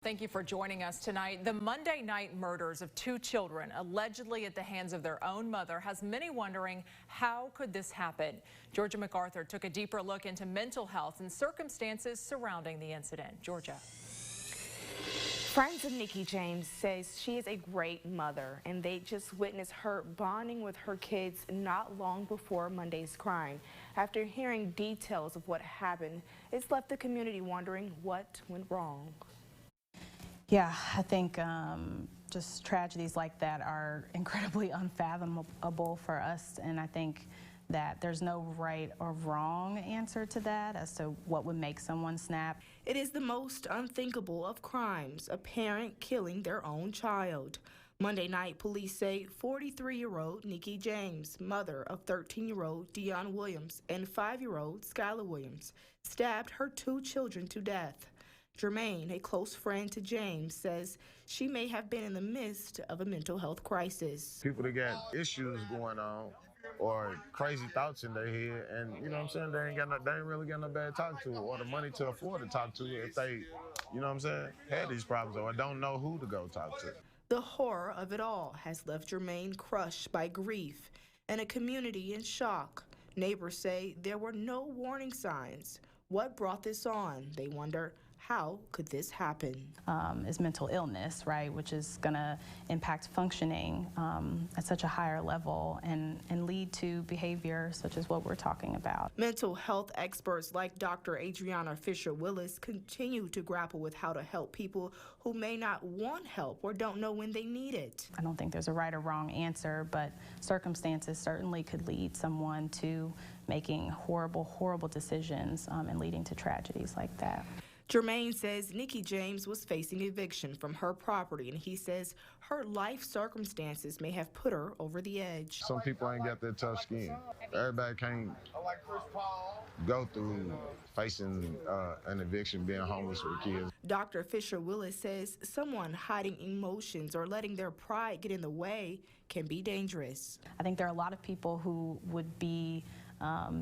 Thank you for joining us tonight. The Monday night murders of two children, allegedly at the hands of their own mother, has many wondering, how could this happen? Georgia MacArthur took a deeper look into mental health and circumstances surrounding the incident. Georgia. Friends of Nikki James says she is a great mother, and they just witnessed her bonding with her kids not long before Monday's crime. After hearing details of what happened, it's left the community wondering what went wrong. Yeah, I think just tragedies like that are incredibly unfathomable for us, and I think that there's no right or wrong answer to that as to what would make someone snap. It is the most unthinkable of crimes, a parent killing their own child. Monday night, police say 43-year-old Nikki James, mother of 13-year-old Dion Williams and 5-year-old Skylar Williams, stabbed her two children to death. Jermaine, a close friend to James, says she may have been in the midst of a mental health crisis. People that got issues going on or crazy thoughts in their head, and you know what I'm saying, they ain't really got nobody to talk to or the money to afford to talk to if they, you know what I'm saying, had these problems or don't know who to go talk to. The horror of it all has left Jermaine crushed by grief and a community in shock. Neighbors say there were no warning signs. What brought this on? They wonder, how could this happen? Is mental illness, right, which is going to impact functioning at such a higher level and lead to behavior such as what we're talking about. Mental health experts like Dr. Adriana Fisher-Willis continue to grapple with how to help people who may not want help or don't know when they need it. I don't think there's a right or wrong answer, but circumstances certainly could lead someone to making horrible, horrible decisions and leading to tragedies like that. Jermaine says Nikki James was facing eviction from her property, and he says her life circumstances may have put her over the edge. Some people ain't got that tough skin. Everybody can't go through facing an eviction, being homeless with kids. Dr. Fisher-Willis says someone hiding emotions or letting their pride get in the way can be dangerous. I think there are a lot of people who would be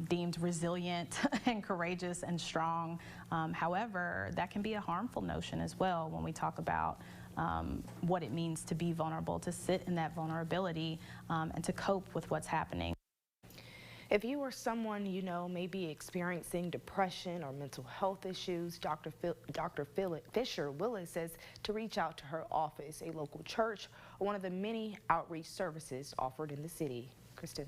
deemed resilient and courageous and strong. However, that can be a harmful notion as well when we talk about what it means to be vulnerable, to sit in that vulnerability, and to cope with what's happening. If you or someone you know may be experiencing depression or mental health issues, Dr. Fisher-Willis says to reach out to her office, a local church, or one of the many outreach services offered in the city. Kristen.